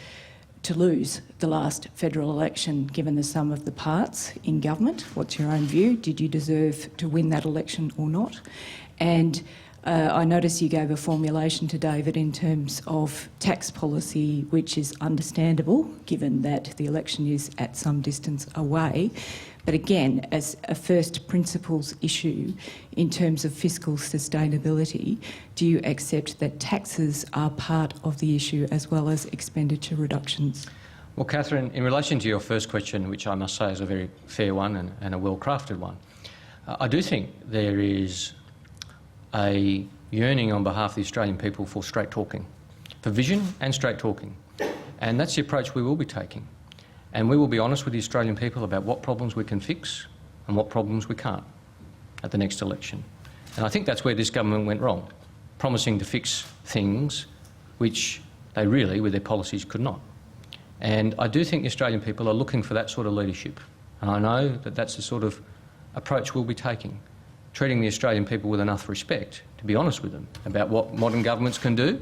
to lose the last federal election, given the sum of the parts in government? What's your own view? Did you deserve to win that election or not? And I notice you gave a formulation to David in terms of tax policy, which is understandable, given that the election is at some distance away. But again, as a first principles issue, in terms of fiscal sustainability, do you accept that taxes are part of the issue as well as expenditure reductions? Well, Catherine, in relation to your first question, which I must say is a very fair one and a well-crafted one, I do think there is a yearning on behalf of the Australian people for straight talking, for vision and straight talking. And that's the approach we will be taking. And we will be honest with the Australian people about what problems we can fix and what problems we can't at the next election. And I think that's where this government went wrong, promising to fix things which They really, with their policies, could not. And I do think the Australian people are looking for that sort of leadership. And I know that that's the sort of approach we'll be taking, treating the Australian people with enough respect to be honest with them about what modern governments can do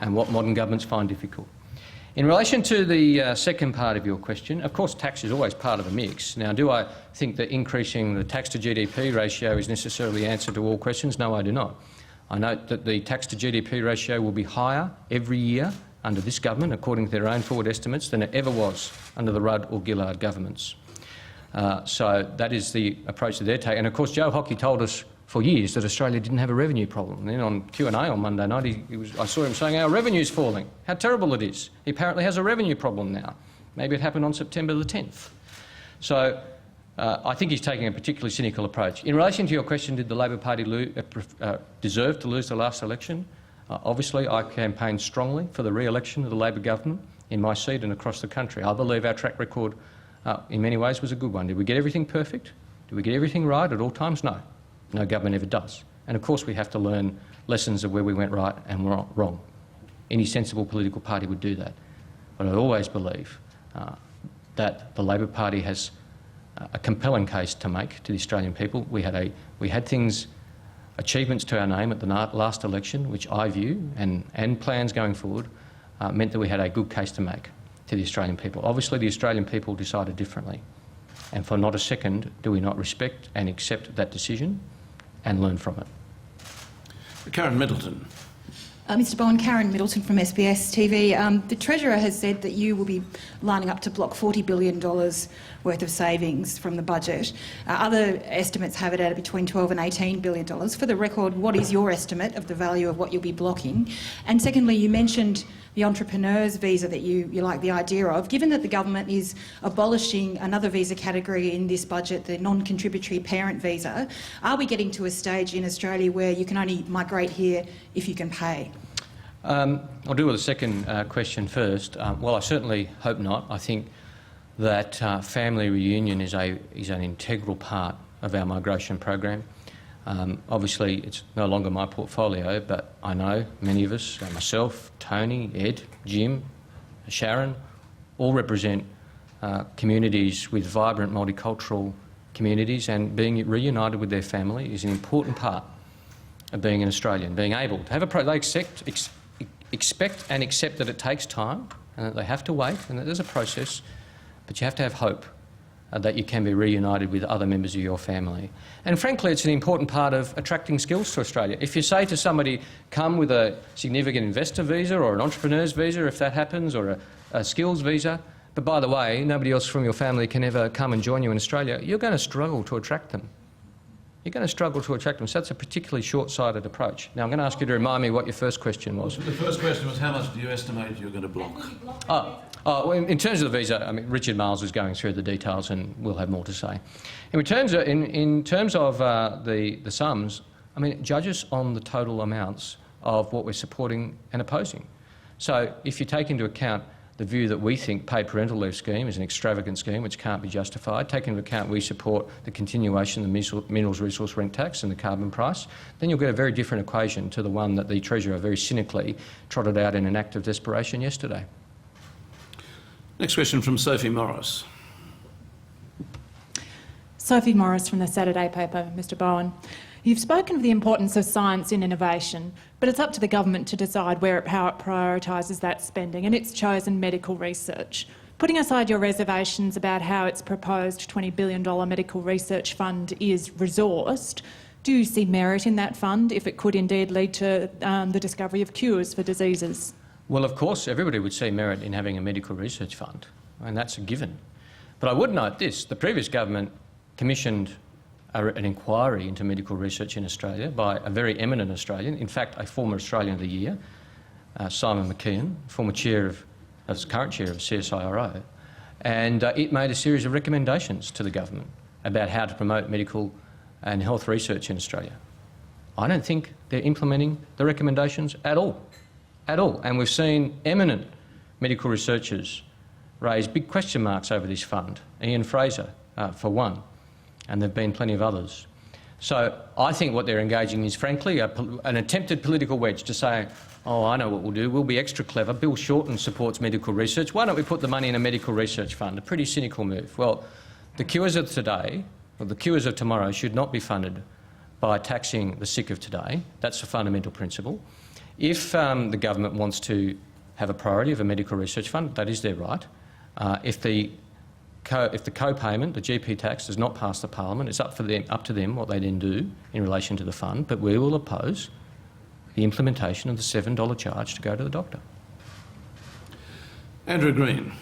and what modern governments find difficult. In relation to the second part of your question, of course tax is always part of the mix. Now, do I think that increasing the tax to GDP ratio is necessarily the answer to all questions? No, I do not. I note that the tax to GDP ratio will be higher every year under this government, according to their own forward estimates, than it ever was under the Rudd or Gillard governments. So that is the approach that they're taking. And of course, Joe Hockey told us for years that Australia didn't have a revenue problem. And then on Q&A on Monday night, I saw him saying our revenue's falling, how terrible it is. He apparently has a revenue problem now. Maybe it happened on September the 10th. So I think he's taking a particularly cynical approach. In relation to your question, did the Labor Party deserve to lose the last election? Obviously, I campaigned strongly for the re-election of the Labor government in my seat and across the country. I believe our track record in many ways was a good one. Did we get everything perfect? Did we get everything right at all times? No. No government ever does. And of course we have to learn lessons of where we went right and wrong. Any sensible political party would do that. But I always believe that the Labor Party has a compelling case to make to the Australian people. We had achievements to our name at the last election, which I view, and plans going forward, meant that we had a good case to make to the Australian people. Obviously the Australian people decided differently. And for not a second do we not respect and accept that decision and learn from it. Karen Middleton. Mr Bowen, Karen Middleton from SBS TV. The Treasurer has said that you will be lining up to block $40 billion worth of savings from the budget. Other estimates have it at between $12 and $18 billion. For the record, what is your estimate of the value of what you'll be blocking? And secondly, you mentioned the entrepreneur's visa that you like the idea of. Given that the government is abolishing another visa category in this budget, the non-contributory parent visa, are we getting to a stage in Australia where you can only migrate here if you can pay? I'll deal with the second question first. Well, I certainly hope not. I think that family reunion is an integral part of our migration program. Obviously, it's no longer my portfolio, but I know many of us, myself, Tony, Ed, Jim, Sharon, all represent communities with vibrant multicultural communities, and being reunited with their family is an important part of being an Australian, being able to have they expect and accept that it takes time and that they have to wait and that there's a process, but you have to have hope that you can be reunited with other members of your family. And frankly, it's an important part of attracting skills to Australia. If you say to somebody, come with a significant investor visa or an entrepreneur's visa, if that happens, or a skills visa, but by the way, nobody else from your family can ever come and join you in Australia, you're going to struggle to attract them. You're going to struggle to attract them. So that's a particularly short-sighted approach. Now, I'm going to ask you to remind me what your first question was. The first question was how much do you estimate you're going to block? Well, in terms of the visa, I mean, Richard Miles is going through the details and we'll have more to say. In terms of the sums, I mean, judge us on the total amounts of what we're supporting and opposing. So if you take into account the view that we think paid parental leave scheme is an extravagant scheme which can't be justified, take into account we support the continuation of the minerals resource rent tax and the carbon price, then you'll get a very different equation to the one that the Treasurer very cynically trotted out in an act of desperation yesterday. Next question from Sophie Morris. Sophie Morris from the Saturday paper. Mr Bowen, you've spoken of the importance of science in innovation, but it's up to the government to decide how it prioritises that spending, and it's chosen medical research. Putting aside your reservations about how its proposed $20 billion medical research fund is resourced, do you see merit in that fund if it could indeed lead to the discovery of cures for diseases? Well, of course, everybody would see merit in having a medical research fund, and that's a given. But I would note this, the previous government commissioned an inquiry into medical research in Australia by a very eminent Australian, in fact a former Australian of the Year, Simon McKeon, current chair of CSIRO, and it made a series of recommendations to the government about how to promote medical and health research in Australia. I don't think they're implementing the recommendations at all. And we've seen eminent medical researchers raise big question marks over this fund. Ian Fraser, for one, and there have been plenty of others. So I think what they're engaging is, frankly, an attempted political wedge to say, oh, I know what we'll do, we'll be extra clever. Bill Shorten supports medical research. Why don't we put the money in a medical research fund? A pretty cynical move. Well, the cures of today, or the cures of tomorrow, should not be funded by taxing the sick of today. That's a fundamental principle. If the government wants to have a priority of a medical research fund, that is their right. If the co-payment, the GP tax, does not pass the parliament, it's up to them what they then do in relation to the fund, but we will oppose the implementation of the $7 charge to go to the doctor. Andrew Green.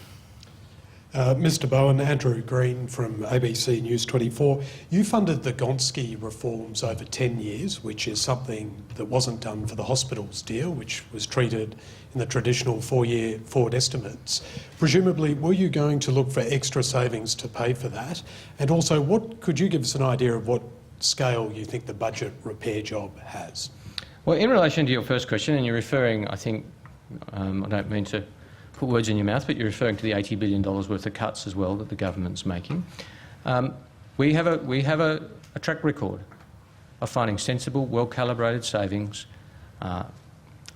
Mr Bowen, Andrew Green from ABC News 24. You funded the Gonski reforms over 10 years, which is something that wasn't done for the hospitals deal, which was treated in the traditional 4-year forward estimates. Presumably, were you going to look for extra savings to pay for that? And also, could you give us an idea of what scale you think the budget repair job has? Well, in relation to your first question, and you're referring, I think, I don't mean to put words in your mouth, but you're referring to the $80 billion worth of cuts as well that the government's making. We have a track record of finding sensible, well-calibrated savings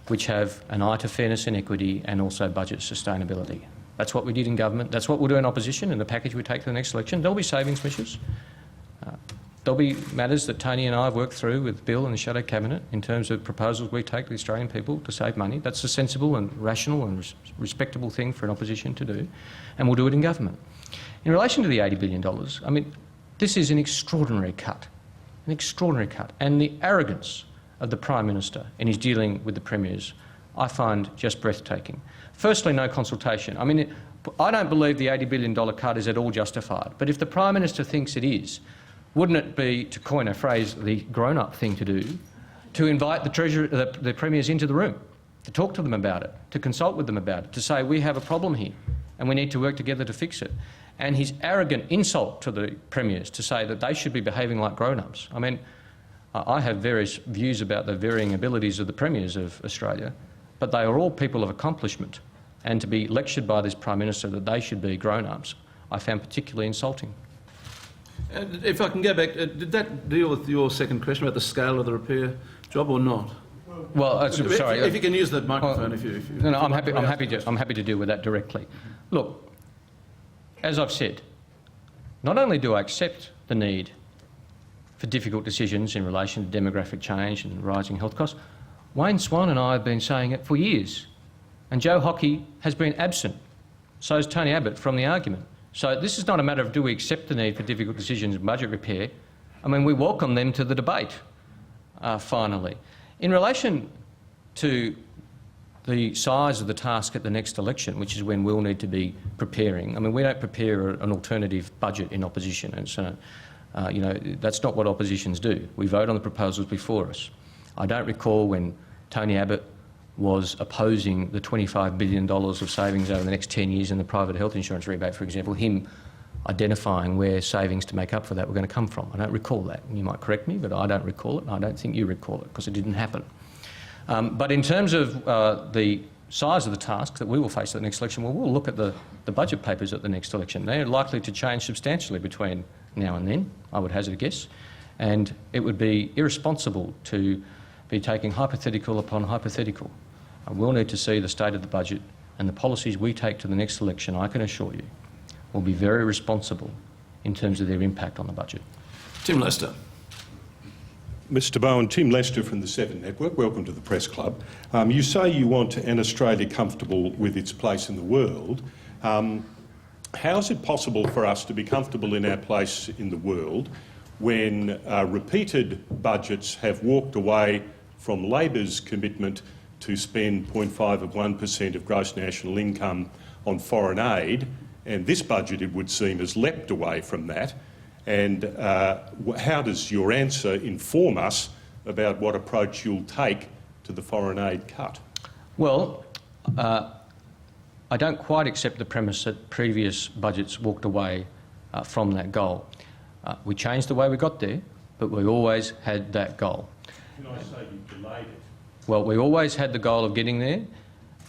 which have an eye to fairness and equity and also budget sustainability. That's what we did in government. That's what we'll do in opposition in the package we take to the next election. There'll be savings measures. There'll be matters that Tony and I have worked through with Bill and the Shadow Cabinet in terms of proposals we take to the Australian people to save money. That's a sensible and rational and respectable thing for an opposition to do, and we'll do it in government. In relation to the $80 billion, I mean, this is an extraordinary cut, and the arrogance of the Prime Minister in his dealing with the Premiers I find just breathtaking. Firstly, no consultation. I mean, I don't believe the $80 billion cut is at all justified, but if the Prime Minister thinks it is, wouldn't it be, to coin a phrase, the grown-up thing to do, to invite the Premiers into the room, to talk to them about it, to consult with them about it, to say we have a problem here and we need to work together to fix it? And his arrogant insult to the Premiers to say that they should be behaving like grown-ups. I mean, I have various views about the varying abilities of the Premiers of Australia, but they are all people of accomplishment, and to be lectured by this Prime Minister that they should be grown-ups, I found particularly insulting. If I can go back, did that deal with your second question about the scale of the repair job or not? Well, sorry. If you can use the microphone, No, I'm happy to deal with that directly. Look, as I've said, not only do I accept the need for difficult decisions in relation to demographic change and rising health costs, Wayne Swan and I have been saying it for years, and Joe Hockey has been absent. So has Tony Abbott from the argument. So this is not a matter of do we accept the need for difficult decisions in budget repair. I mean, we welcome them to the debate, finally. In relation to the size of the task at the next election, which is when we'll need to be preparing, I mean, we don't prepare an alternative budget in opposition, and so, you know, that's not what oppositions do. We vote on the proposals before us. I don't recall when Tony Abbott was opposing the $25 billion of savings over the next 10 years in the private health insurance rebate, for example, him identifying where savings to make up for that were going to come from. I don't recall that. You might correct me, but I don't recall it, and I don't think you recall it, because it didn't happen. But in terms of the size of the task that we will face at the next election, well, we'll look at the budget papers at the next election. They're likely to change substantially between now and then, I would hazard a guess, and it would be irresponsible to be taking hypothetical upon hypothetical. We'll need to see the state of the budget, and the policies we take to the next election, I can assure you, will be very responsible in terms of their impact on the budget. Tim Lester. Mr Bowen, Tim Lester from the 7 Network. Welcome to the Press Club. You say you want an Australia comfortable with its place in the world. How is it possible for us to be comfortable in our place in the world when repeated budgets have walked away from Labor's commitment to spend 0.5% of gross national income on foreign aid, and this budget, it would seem, has leapt away from that? And how does your answer inform us about what approach you'll take to the foreign aid cut? Well, I don't quite accept the premise that previous budgets walked away from that goal. We changed the way we got there, but we always had that goal. Can I say you delayed it? Well, we always had the goal of getting there,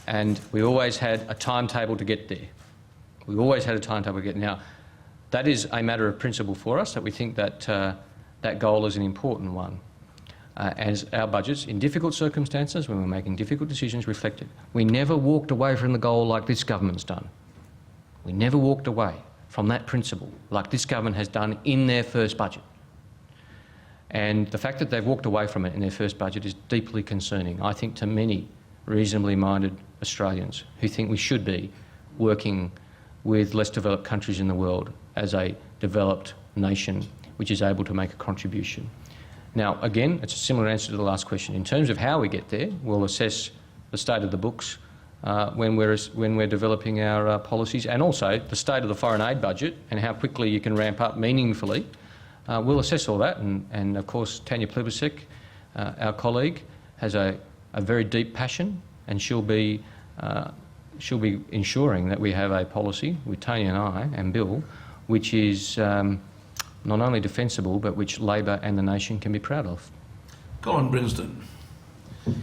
and we always had a timetable to get there. We always had a timetable to get there. Now, that is a matter of principle for us, that we think that that goal is an important one. As our budgets, in difficult circumstances, when we're making difficult decisions, reflected. We never walked away from the goal like this government's done. We never walked away from that principle like this government has done in their first budget. And the fact that they've walked away from it in their first budget is deeply concerning, I think, to many reasonably minded Australians who think we should be working with less developed countries in the world as a developed nation which is able to make a contribution. Now, again, it's a similar answer to the last question. In terms of how we get there, we'll assess the state of the books when we're developing our policies, and also the state of the foreign aid budget and how quickly you can ramp up meaningfully. We'll assess all that, and of course Tanya Plibersek, our colleague, has a very deep passion, and she'll be ensuring that we have a policy with Tanya and I and Bill, which is not only defensible, but which Labor and the nation can be proud of. Colin Brinsden.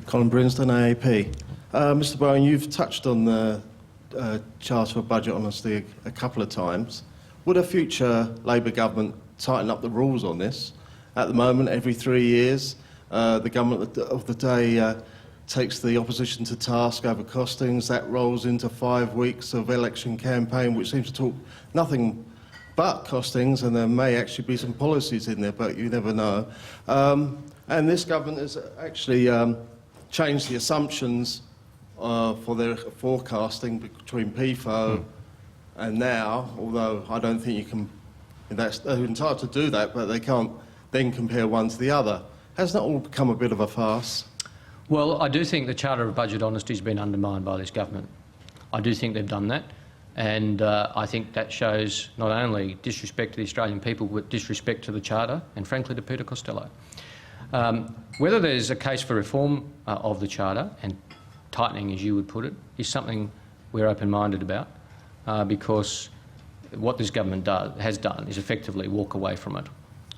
Colin Brinsden, AAP. Mr Bowen, you've touched on the Charter for Budget Honesty a couple of times. Would a future Labor government tighten up the rules on this? At the moment, every 3 years, the government of the day takes the opposition to task over costings. That rolls into 5 weeks of election campaign, which seems to talk nothing but costings, and there may actually be some policies in there, but you never know. And this government has actually changed the assumptions for their forecasting between PFO and now, although I don't think you can, they're entitled to do that, but they can't then compare one to the other. Hasn't that all become a bit of a farce? Well, I do think the Charter of Budget Honesty has been undermined by this government. I do think they've done that. And I think that shows not only disrespect to the Australian people, but disrespect to the Charter and, frankly, to Peter Costello. Whether there's a case for reform of the Charter, and tightening, as you would put it, is something we're open-minded about, because what this government has done is effectively walk away from it.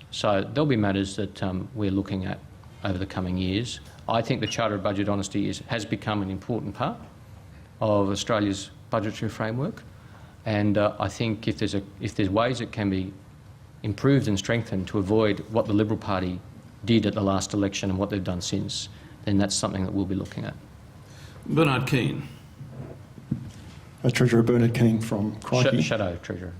So there'll be matters that we're looking at over the coming years. I think the Charter of Budget Honesty has become an important part of Australia's budgetary framework, and I think if there's ways it can be improved and strengthened to avoid what the Liberal Party did at the last election and what they've done since, then that's something that we'll be looking at. Bernard Keane. Treasurer Bernard Keane from Crikey. Shadow Treasurer.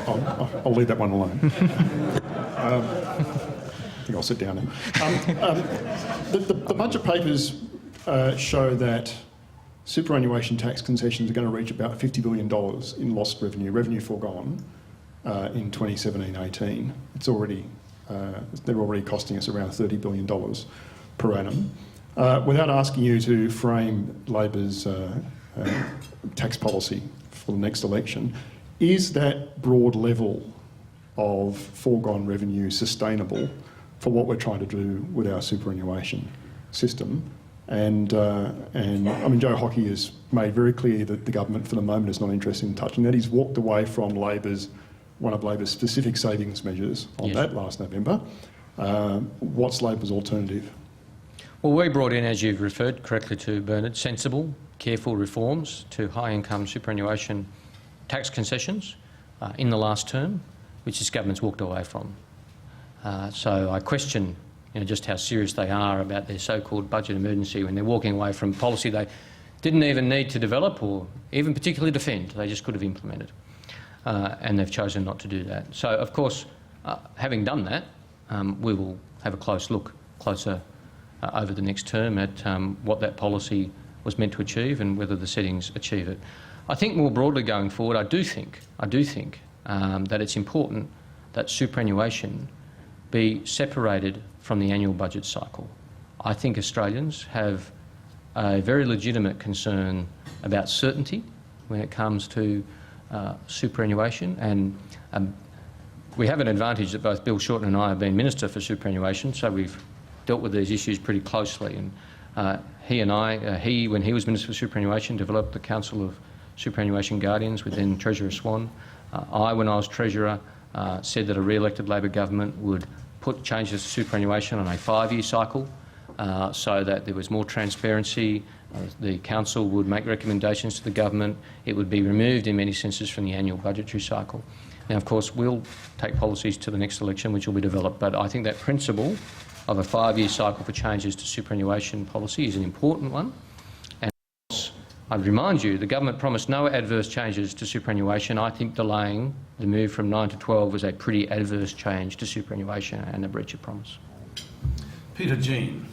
I'll leave that one alone. I think I'll sit down now. The budget papers show that superannuation tax concessions are going to reach about $50 billion in lost revenue foregone in 2017-18. It's already, they're already costing us around $30 billion per annum. Without asking you to frame Labor's tax policy for the next election, is that broad level of foregone revenue sustainable for what we're trying to do with our superannuation system? And I mean, Joe Hockey has made very clear that the government for the moment is not interested in touching that. He's walked away from one of Labor's specific savings measures on that last November. What's Labor's alternative? Well, we brought in, as you've referred correctly to, Bernard, sensible, careful reforms to high-income superannuation tax concessions in the last term, which this government's walked away from. So I question just how serious they are about their so-called budget emergency when they're walking away from policy they didn't even need to develop or even particularly defend. They just could have implemented. And they've chosen not to do that. So, of course, having done that, we will have a closer over the next term at what that policy was meant to achieve and whether the settings achieve it. I think more broadly going forward, I do think that it's important that superannuation be separated from the annual budget cycle. I think Australians have a very legitimate concern about certainty when it comes to superannuation, and we have an advantage that both Bill Shorten and I have been Minister for Superannuation, so we've dealt with these issues pretty closely. And he, when he was Minister for Superannuation, developed the Council of Superannuation Guardians with then Treasurer Swan. I, when I was Treasurer, said that a re-elected Labor government would put changes to superannuation on a 5-year cycle so that there was more transparency. The Council would make recommendations to the government. It would be removed in many senses from the annual budgetary cycle. Now, of course, we'll take policies to the next election which will be developed, but I think that principle of a 5-year cycle for changes to superannuation policy is an important one. And I'd remind you, the government promised no adverse changes to superannuation. I think delaying the move from 9 to 12 was a pretty adverse change to superannuation and a breach of promise. Peter Jean.